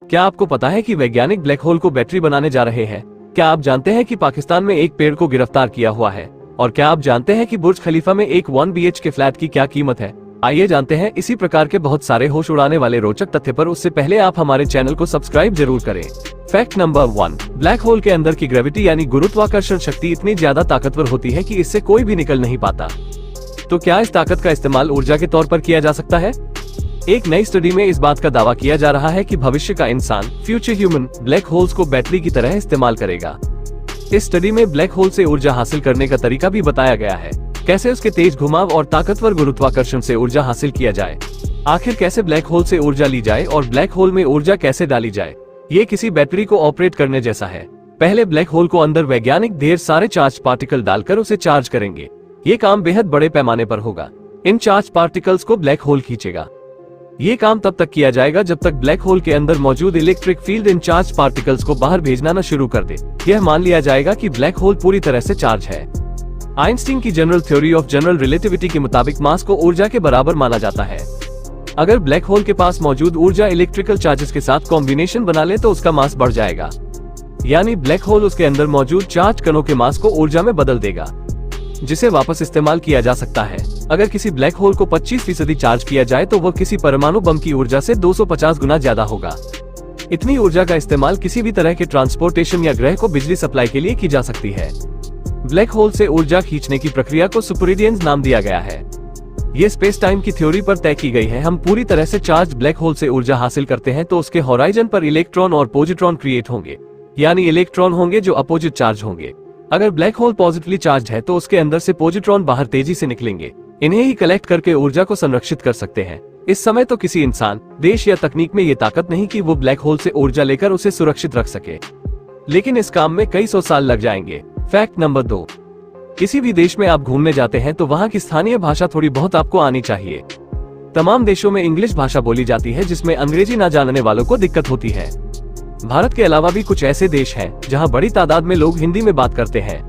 क्या आपको पता है कि वैज्ञानिक ब्लैक होल को बैटरी बनाने जा रहे हैं? क्या आप जानते हैं कि पाकिस्तान में एक पेड़ को गिरफ्तार किया हुआ है? और क्या आप जानते हैं कि बुर्ज खलीफा में एक 1 BHK फ्लैट की क्या कीमत है? आइए जानते हैं इसी प्रकार के बहुत सारे होश उड़ाने वाले रोचक तथ्य पर। उससे पहले आप हमारे चैनल को सब्सक्राइब जरूर करें। फैक्ट नंबर 1, ब्लैक होल के अंदर की ग्रेविटी यानी गुरुत्वाकर्षण शक्ति इतनी ज्यादा ताकतवर होती है कि इससे कोई भी निकल नहीं पाता। तो क्या इस ताकत का इस्तेमाल ऊर्जा के तौर पर किया जा सकता है? एक नई स्टडी में इस बात का दावा किया जा रहा है कि भविष्य का इंसान, फ्यूचर ह्यूमन, ब्लैक होल्स को बैटरी की तरह इस्तेमाल करेगा। इस स्टडी में ब्लैक होल से ऊर्जा हासिल करने का तरीका भी बताया गया है। कैसे उसके तेज घुमाव और ताकतवर गुरुत्वाकर्षण से ऊर्जा हासिल किया जाए। आखिर कैसे ब्लैक होल से ऊर्जा ली जाए और ब्लैक होल में ऊर्जा कैसे डाली जाए। ये किसी बैटरी को ऑपरेट करने जैसा है। पहले ब्लैक होल को अंदर वैज्ञानिक ढेर सारे चार्ज पार्टिकल डालकर उसे चार्ज करेंगे। ये काम बेहद बड़े पैमाने पर होगा। इन चार्ज पार्टिकल्स को ब्लैक होल खींचेगा। ये काम तब तक किया जाएगा जब तक ब्लैक होल के अंदर मौजूद electric field in charge particles को बाहर भेजना न शुरू कर दे। यह मान लिया जाएगा कि ब्लैक होल पूरी तरह से चार्ज है। आइंस्टीन की general theory of general relativity के मुताबिक मास को ऊर्जा के बराबर माना जाता है। अगर ब्लैक होल के पास मौजूद ऊर्जा इलेक्ट्रिकल चार्जेस के साथ कॉम्बिनेशन बना ले तो उसका मास बढ़ जाएगा, यानी ब्लैक होल उसके अंदर मौजूद चार्ज कणों के मास को ऊर्जा में बदल देगा, जिसे वापस इस्तेमाल किया जा सकता है। अगर किसी ब्लैक होल को 25% चार्ज किया जाए तो वह किसी परमाणु बम की ऊर्जा से 250 गुना ज्यादा होगा। इतनी ऊर्जा का इस्तेमाल किसी भी तरह के ट्रांसपोर्टेशन या ग्रह को बिजली सप्लाई के लिए की जा सकती है। ब्लैक होल से ऊर्जा खींचने की प्रक्रिया को सुपररेडियंस नाम दिया गया है। ये स्पेस टाइम की थ्योरी पर तय की गई है। हम पूरी तरह से चार्ज ब्लैक होल से ऊर्जा हासिल करते हैं तो उसके होराइजन पर इलेक्ट्रॉन और पॉजिट्रॉन क्रिएट होंगे, यानी इलेक्ट्रॉन होंगे जो अपोजिट चार्ज होंगे। अगर ब्लैक होल पॉजिटिवली चार्ज है तो उसके अंदर से पॉजिट्रॉन बाहर तेजी से निकलेंगे। इन्हें ही कलेक्ट करके ऊर्जा को संरक्षित कर सकते हैं। इस समय तो किसी इंसान, देश या तकनीक में ये ताकत नहीं कि वो ब्लैक होल से ऊर्जा लेकर उसे सुरक्षित रख सके, लेकिन इस काम में कई 100 साल लग जाएंगे। फैक्ट नंबर 2, किसी भी देश में आप घूमने जाते हैं तो वहाँ की स्थानीय भाषा थोड़ी बहुत आपको आनी चाहिए। तमाम देशों में इंग्लिश भाषा बोली जाती है जिसमें अंग्रेजी ना जानने वालों को दिक्कत होती है। भारत के अलावा भी कुछ ऐसे देश हैं जहां बड़ी तादाद में लोग हिंदी में बात करते हैं।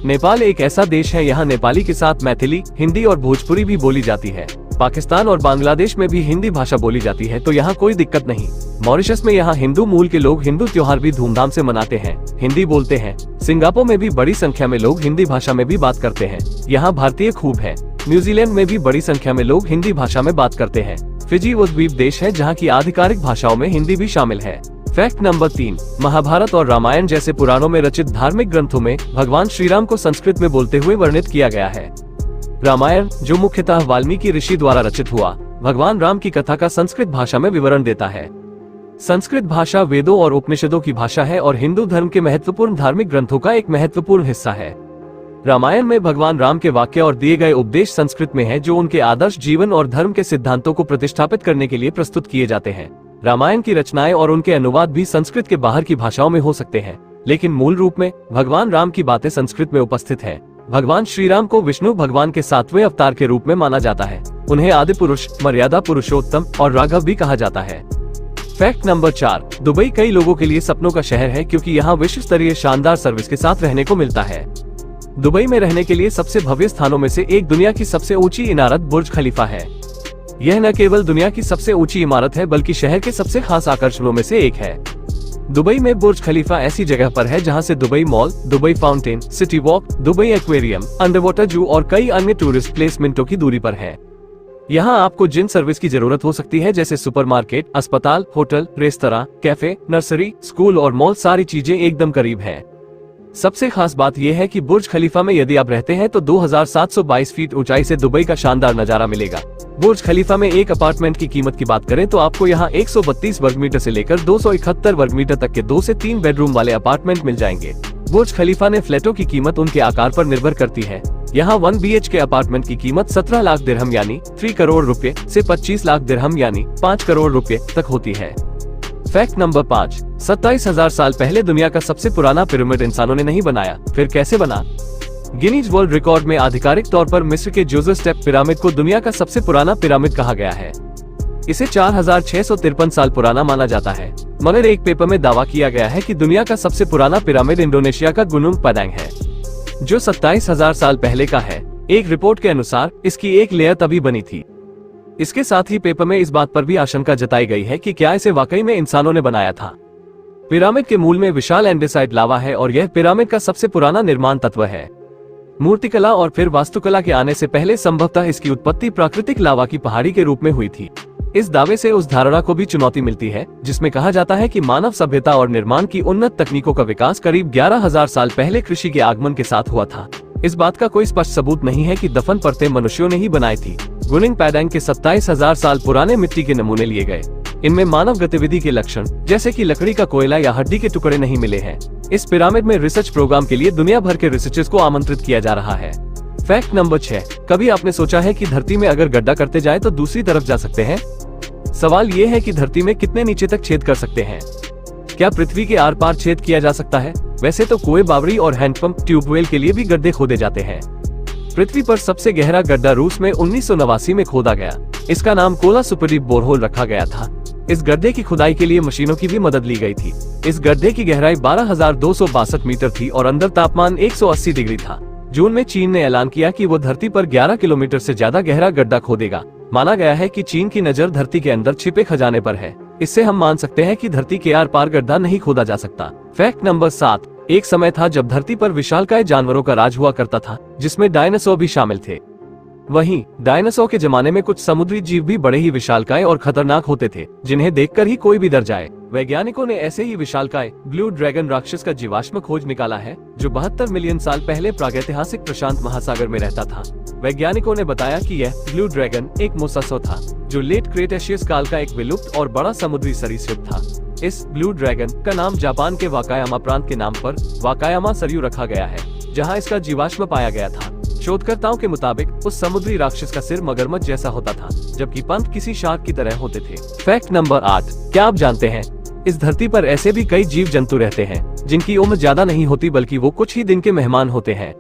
नेपाल एक ऐसा देश है, यहाँ नेपाली के साथ मैथिली, हिंदी और भोजपुरी भी बोली जाती है। पाकिस्तान और बांग्लादेश में भी हिंदी भाषा बोली जाती है, तो यहाँ कोई दिक्कत नहीं। मॉरिशस में यहाँ हिंदू मूल के लोग हिंदू त्योहार भी धूमधाम से मनाते हैं, हिंदी बोलते हैं। सिंगापुर में भी बड़ी संख्या में लोग हिंदी भाषा में भी बात करते हैं, यहाँ भारतीय खूब है। न्यूजीलैंड में भी बड़ी संख्या में लोग हिंदी भाषा में बात करते हैं। फिजी वो द्वीप देश है जहाँ की आधिकारिक भाषाओं में हिंदी भी शामिल है। फैक्ट नंबर 3, महाभारत और रामायण जैसे पुराणों में रचित धार्मिक ग्रंथों में भगवान श्री राम को संस्कृत में बोलते हुए वर्णित किया गया है। रामायण, जो मुख्यतः वाल्मीकि ऋषि द्वारा रचित हुआ, भगवान राम की कथा का संस्कृत भाषा में विवरण देता है। संस्कृत भाषा वेदों और उपनिषदों की भाषा है और हिंदू धर्म के महत्वपूर्ण धार्मिक ग्रंथों का एक महत्वपूर्ण हिस्सा है। रामायण में भगवान राम के वाक्य और दिए गए उपदेश संस्कृत में है, जो उनके आदर्श जीवन और धर्म के सिद्धांतों को प्रतिष्ठापित करने के लिए प्रस्तुत किए जाते हैं। रामायण की रचनाएं और उनके अनुवाद भी संस्कृत के बाहर की भाषाओं में हो सकते हैं, लेकिन मूल रूप में भगवान राम की बातें संस्कृत में उपस्थित है। भगवान श्री राम को विष्णु भगवान के 7वें अवतार के रूप में माना जाता है। उन्हें आदि पुरुष, मर्यादा पुरुषोत्तम और राघव भी कहा जाता है। फैक्ट नंबर 4, दुबई कई लोगों के लिए सपनों का शहर है क्योंकि यहाँ विश्व स्तरीय शानदार सर्विस के साथ रहने को मिलता है। दुबई में रहने के लिए सबसे भव्य स्थानों में से एक दुनिया की सबसे ऊंची इमारत बुर्ज खलीफा है। यह न केवल दुनिया की सबसे ऊंची इमारत है बल्कि शहर के सबसे खास आकर्षणों में से एक है। दुबई में बुर्ज खलीफा ऐसी जगह पर है जहां से Dubai mall, Dubai fountain, city walk, Dubai aquarium, underwater जू और कई अन्य टूरिस्ट प्लेस मिनटों की दूरी पर है। यहाँ आपको जिन सर्विस की जरूरत हो सकती है जैसे सुपरमार्केट, अस्पताल, hotel, restaurant, cafe, nursery, school और मॉल, सारी चीजें एकदम करीब है। सबसे खास बात यह है कि बुर्ज खलीफा में यदि आप रहते हैं तो 2722 फीट ऊंचाई से दुबई का शानदार नजारा मिलेगा। बुर्ज खलीफा में एक अपार्टमेंट की कीमत की बात करें तो आपको यहाँ 132 वर्ग मीटर से लेकर 271 वर्ग मीटर तक के 2 से 3 बेडरूम वाले अपार्टमेंट मिल जाएंगे। बुर्ज खलीफा ने फ्लैटों की कीमत उनके आकार पर निर्भर करती है। यहाँ 1 BHK अपार्टमेंट की कीमत 17 लाख दिरहम यानी 3 करोड़ रुपए से 25 लाख दिरहम यानी 5 करोड़ रुपए तक होती है। फैक्ट नंबर 5, 27,000 साल पहले दुनिया का सबसे पुराना पिरामिड इंसानों ने नहीं बनाया, फिर कैसे बना? गिनीज वर्ल्ड रिकॉर्ड में आधिकारिक तौर पर मिस्र के जोसेफ स्टेप पिरामिड को दुनिया का सबसे पुराना पिरामिड कहा गया है। इसे 4653 साल पुराना माना जाता है, मगर एक पेपर में दावा किया गया है कि दुनिया का सबसे पुराना पिरामिड इंडोनेशिया का गुनुंग पदांग है, जो 27,000 साल पहले का है। एक रिपोर्ट के अनुसार इसकी एक लेयर तभी बनी थी इसके साथ ही पेपर में इस बात पर भी आशंका जताई गई है कि क्या इसे वाकई में इंसानों ने बनाया था। पिरामिड के मूल में विशाल एंडेसाइट लावा है और यह पिरामिड का सबसे पुराना निर्माण तत्व है। मूर्तिकला और फिर वास्तुकला के आने से पहले संभवतः इसकी उत्पत्ति प्राकृतिक लावा की पहाड़ी के रूप में हुई थी। इस दावे से उस धारणा को भी चुनौती मिलती है जिसमें कहा जाता है कि मानव सभ्यता और निर्माण की उन्नत तकनीकों का विकास करीब 11,000 साल पहले कृषि के आगमन के साथ हुआ था। इस बात का कोई स्पष्ट सबूत नहीं है कि दफन परतें मनुष्यों ने ही बनाई थी। गुनिंग पैडांग के 27,000 साल पुराने मिट्टी के नमूने लिए गए। इनमें मानव गतिविधि के लक्षण जैसे कि लकड़ी का कोयला या हड्डी के टुकड़े नहीं मिले हैं। इस पिरामिड में रिसर्च प्रोग्राम के लिए दुनिया भर के रिसर्चर्स को आमंत्रित किया जा रहा है। फैक्ट नंबर 6, कभी आपने सोचा है कि धरती में अगर गड्ढा करते जाए तो दूसरी तरफ जा सकते हैं? सवाल ये है कि धरती में कितने नीचे तक छेद कर सकते हैं? क्या पृथ्वी के आर पार छेद किया जा सकता है? वैसे तो कुएं, बावड़ी और हैंडपंप, ट्यूबवेल के लिए भी गड्ढे खोदे जाते हैं। पृथ्वी पर सबसे गहरा गड्ढा रूस में 1989 में खोदा गया। इसका नाम कोला सुपरडीप बोरहोल रखा गया था। इस गड्ढे की खुदाई के लिए मशीनों की भी मदद ली गई थी। इस गड्ढे की गहराई 12,262 मीटर थी और अंदर तापमान 180 डिग्री था। जून में चीन ने ऐलान किया कि वो धरती पर 11 किलोमीटर से ज्यादा गहरा गड्ढा खोदेगा। माना गया है कि चीन की नजर धरती के अंदर छिपे खजाने पर है। इससे हम मान सकते हैं कि धरती के आर पार गड्ढा नहीं खोदा जा सकता। फैक्ट नंबर 7, एक समय था जब धरती पर विशालकाय जानवरों का राज हुआ करता था, जिसमें डायनासोर भी शामिल थे। वहीं डायनासोर के जमाने में कुछ समुद्री जीव भी बड़े ही विशालकाय और खतरनाक होते थे, जिन्हें देखकर ही कोई भी डर जाए। वैज्ञानिकों ने ऐसे ही विशालकाय ब्लू ड्रैगन राक्षस का जीवाश्म खोज निकाला है, जो 72 मिलियन साल पहले प्रागैतिहासिक प्रशांत महासागर में रहता था। वैज्ञानिकों ने बताया कि यह ब्लू ड्रैगन एक मोसासो था, जो लेट क्रेटेशियस काल का एक विलुप्त और बड़ा समुद्री सरीसृप था। इस ब्लू ड्रैगन का नाम जापान के वाकायामा प्रांत के नाम पर वाकायामा सरयू रखा गया है, जहां इसका जीवाश्म पाया गया था। शोधकर्ताओं के मुताबिक उस समुद्री राक्षस का सिर मगरमच्छ जैसा होता था, जबकि पंख किसी शार्क की तरह होते थे। फैक्ट नंबर 8, क्या आप जानते हैं इस धरती पर ऐसे भी कई जीव जंतु रहते हैं जिनकी उम्र ज्यादा नहीं होती, बल्कि वो कुछ ही दिन के मेहमान होते हैं।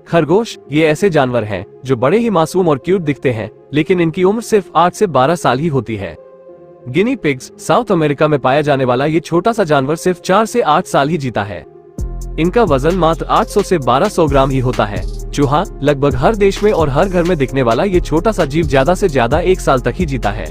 खरगोश ये ऐसे जानवर हैं जो बड़े ही मासूम और क्यूट दिखते हैं, लेकिन इनकी उम्र सिर्फ 8 से 12 साल ही होती है। गिनी पिग्स साउथ अमेरिका में पाया जाने वाला ये छोटा सा जानवर सिर्फ 4 से 8 साल ही जीता है। इनका वजन मात्र 800 से 1200 ग्राम ही होता है। चूहा लगभग हर देश में और हर घर में दिखने वाला ये छोटा सा जीव ज्यादा से ज्यादा 1 साल तक ही जीता है।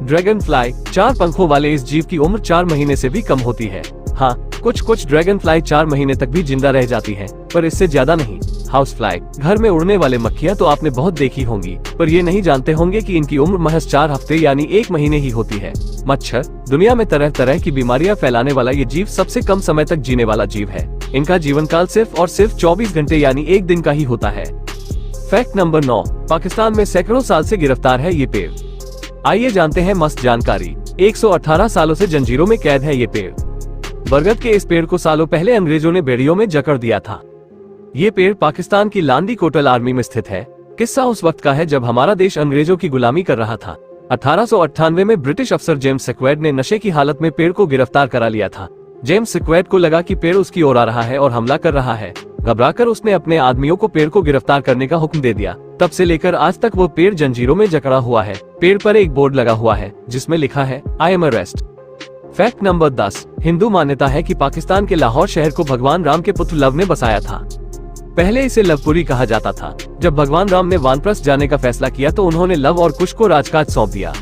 ड्रैगन फ्लाई 4 पंखों वाले इस जीव की उम्र 4 महीने से भी कम होती है। हाँ, कुछ ड्रैगन फ्लाई 4 महीने तक भी जिंदा रह जाती हैं, पर इससे ज्यादा नहीं। हाउस फ्लाई घर में उड़ने वाले मक्खियाँ तो आपने बहुत देखी होंगी, पर ये नहीं जानते होंगे कि इनकी उम्र महज 4 हफ्ते यानी 1 महीने ही होती है। मच्छर दुनिया में तरह तरह की बीमारियां फैलाने वाला ये जीव सबसे कम समय तक जीने वाला जीव है। इनका जीवन काल सिर्फ और सिर्फ 24 घंटे यानी 1 दिन का ही होता है। फैक्ट नंबर 9, पाकिस्तान में सैकड़ों साल से गिरफ्तार है ये पेड़। आइए जानते हैं मस्त जानकारी। 118 सालों से जंजीरों में कैद है ये पेड़। बरगद के इस पेड़ को सालों पहले अंग्रेजों ने बेड़ियों में जकड़ दिया था। ये पेड़ पाकिस्तान की लांडी कोटल आर्मी में स्थित है। किस्सा उस वक्त का है जब हमारा देश अंग्रेजों की गुलामी कर रहा था। 1898 में ब्रिटिश अफसर जेम्स सिक्वेड ने नशे की हालत में पेड़ को गिरफ्तार करा लिया था। जेम्स सिक्वेड को लगा कि पेड़ उसकी ओर आ रहा है और हमला कर रहा है। घबराकर उसने अपने आदमियों को पेड़ को गिरफ्तार करने का हुक्म दे दिया। तब से लेकर आज तक वो पेड़ जंजीरों में जकड़ा हुआ है। पेड़ पर एक बोर्ड लगा हुआ है जिसमें लिखा है I am arrest. Fact number 10, Hindu मान्यता है कि पाकिस्तान के लाहौर शहर को भगवान राम के पुत्र लव ने बसाया था। पहले इसे लवपुरी कहा जाता था। जब भगवान राम ने वानप्रस्थ जाने का फैसला किया तो उन्होंने लव और कुश को राजकाज सौंप दिया।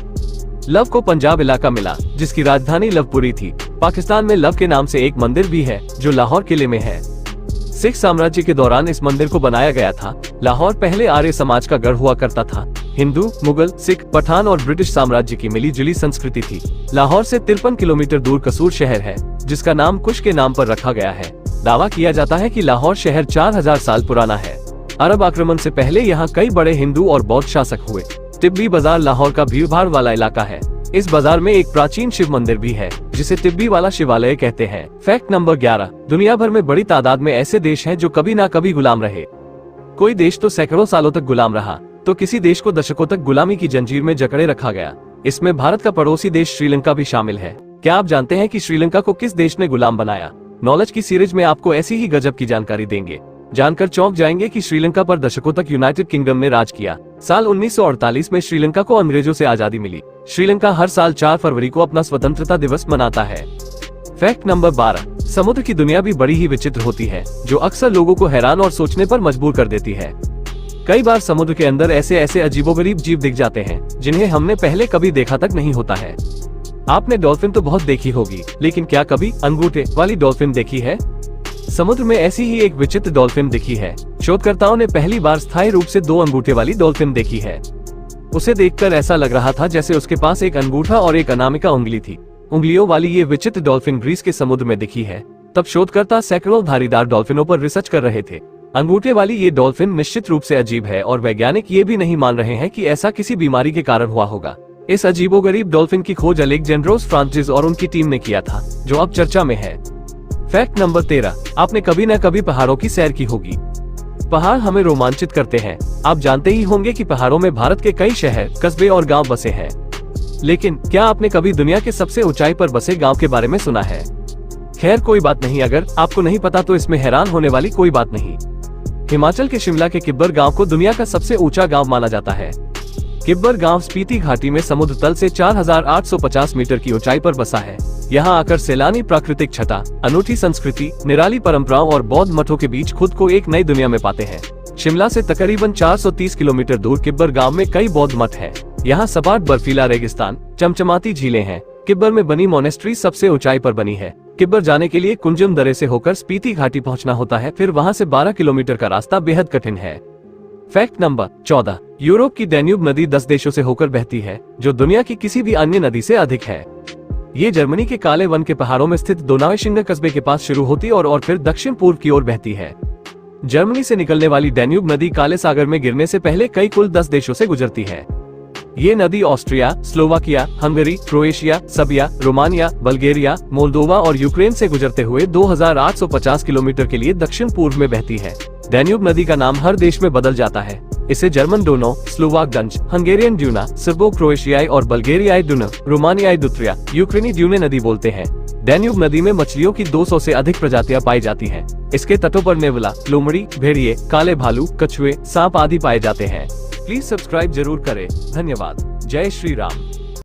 लव को पंजाब इलाका मिला जिसकी राजधानी लवपुरी थी। पाकिस्तान में लव के नाम से एक मंदिर भी है जो लाहौर किले में है। सिख साम्राज्य के दौरान इस मंदिर को बनाया गया था। लाहौर पहले आर्य समाज का गढ़ हुआ करता था। हिंदू, मुगल, सिख, पठान और ब्रिटिश साम्राज्य की मिली जुली संस्कृति थी। लाहौर से 53 किलोमीटर दूर कसूर शहर है जिसका नाम कुश के नाम पर रखा गया है। दावा किया जाता है कि लाहौर शहर 4000 साल पुराना है। अरब आक्रमण से पहले यहाँ कई बड़े हिंदू और बौद्ध शासक हुए। तिब्बी बाजार लाहौर का भीड़भाड़ वाला इलाका है। इस बाजार में एक प्राचीन शिव मंदिर भी है जिसे तिब्बी वाला शिवालय कहते हैं। फैक्ट नंबर 11, दुनिया भर में बड़ी तादाद में ऐसे देश हैं जो कभी ना कभी गुलाम रहे। कोई देश तो सैकड़ों सालों तक गुलाम रहा, तो किसी देश को दशकों तक गुलामी की जंजीर में जकड़े रखा गया। इसमें भारत का पड़ोसी देश श्रीलंका भी शामिल है। क्या आप जानते हैं कि श्रीलंका को किस देश ने गुलाम बनाया? नॉलेज की सीरीज में आपको ऐसी ही गजब की जानकारी देंगे। जानकर चौंक जाएंगे कि श्रीलंका पर दशकों तक यूनाइटेड किंगडम ने राज किया। साल 1948 में श्रीलंका को अंग्रेजों से आजादी मिली। श्रीलंका हर साल 4 फरवरी को अपना स्वतंत्रता दिवस मनाता है। फैक्ट नंबर 12, समुद्र की दुनिया भी बड़ी ही विचित्र होती है जो अक्सर लोगों को हैरान और सोचने पर मजबूर कर देती है। कई बार समुद्र के अंदर ऐसे अजीबोगरीब जीव दिख जाते हैं जिन्हें हमने पहले कभी देखा तक नहीं होता है। आपने डॉल्फिन तो बहुत देखी होगी, लेकिन क्या कभी अंगूठे वाली डॉल्फिन देखी है? समुद्र में ऐसी ही एक विचित्र डॉल्फिन दिखी है। शोधकर्ताओं ने पहली बार स्थायी रूप से 2 अंगूठे वाली डॉल्फिन देखी है। उसे देखकर ऐसा लग रहा था जैसे उसके पास एक अंगूठा और एक अनामिका उंगली थी। उंगलियों वाली ये विचित्र डॉल्फिन ग्रीस के समुद्र में दिखी है। तब शोधकर्ता सैकड़ों धारीदार डॉल्फिनों पर रिसर्च कर रहे थे। अंगूठे वाली ये डॉल्फिन निश्चित रूप से अजीब है और वैज्ञानिक ये भी नहीं मान रहे हैं कि ऐसा किसी बीमारी के कारण हुआ होगा। इस अजीबोगरीब डॉल्फिन की खोज अलेक्जेंड्रोस फ्रांसिस और उनकी टीम ने किया था, जो अब चर्चा में है। फैक्ट नंबर 13, आपने कभी न कभी पहाड़ों की सैर की होगी। पहाड़ हमें रोमांचित करते हैं। आप जानते ही होंगे कि पहाड़ों में भारत के कई शहर, कस्बे और गांव बसे हैं। लेकिन क्या आपने कभी दुनिया के सबसे ऊंचाई पर बसे गांव के बारे में सुना है? खैर कोई बात नहीं, अगर आपको नहीं पता तो इसमें हैरान होने वाली कोई बात नहीं। हिमाचल के शिमला के किब्बर गांव को दुनिया का सबसे ऊंचा गांव माना जाता है। किब्बर गांव स्पीति घाटी में समुद्र तल से 4850 मीटर की ऊंचाई पर बसा है। यहाँ आकर सैलानी प्राकृतिक छटा, अनूठी संस्कृति, निराली परंपराओं और बौद्ध मठों के बीच खुद को एक नई दुनिया में पाते हैं। शिमला से तकरीबन 430 किलोमीटर दूर किब्बर गांव में कई बौद्ध मठ हैं। यहाँ सपाट बर्फीला रेगिस्तान, चमचमाती झीलें हैं। किब्बर में बनी मोनेस्ट्री सबसे ऊंचाई पर बनी है। किब्बर जाने के लिए कुंजम दर्रे से होकर स्पीति घाटी पहुंचना होता है, फिर वहां से 12 किलोमीटर का रास्ता बेहद कठिन है। फैक्ट नंबर 14, यूरोप की डैन्यूब नदी 10 देशों से होकर बहती है, जो दुनिया की किसी भी अन्य नदी से अधिक है। ये जर्मनी के काले वन के पहाड़ों में स्थित दोनावेशिंगर कस्बे के पास शुरू होती और फिर दक्षिण पूर्व की ओर बहती है। जर्मनी से निकलने वाली डैन्यूब नदी काले सागर में गिरने से पहले कुल 10 देशों से गुजरती है। ये नदी Austria, Slovakia, Hungary, Croatia, Serbia, Romania, Bulgaria, Moldova और यूक्रेन से गुजरते हुए 2850 किलोमीटर के लिए दक्षिण पूर्व में बहती है। डैन्यूब नदी का नाम हर देश में बदल जाता है। इसे German Donau, Slovak Dunaj, Hungarian Duna, Serbo क्रोएशियाई और बल्गेरियाई डुना, रोमानियाई दुत्रिया, यूक्रेनी ड्यूने नदी बोलते हैं। डैन्यूब नदी में मछलियों की 200 से अधिक प्रजातियां पाई जाती हैं। इसके तटों पर नेवला, लोमड़ी, भेड़िए, काले भालू, कछुए, सांप आदि पाए जाते हैं। प्लीज सब्सक्राइब जरूर करें। धन्यवाद। जय श्री राम।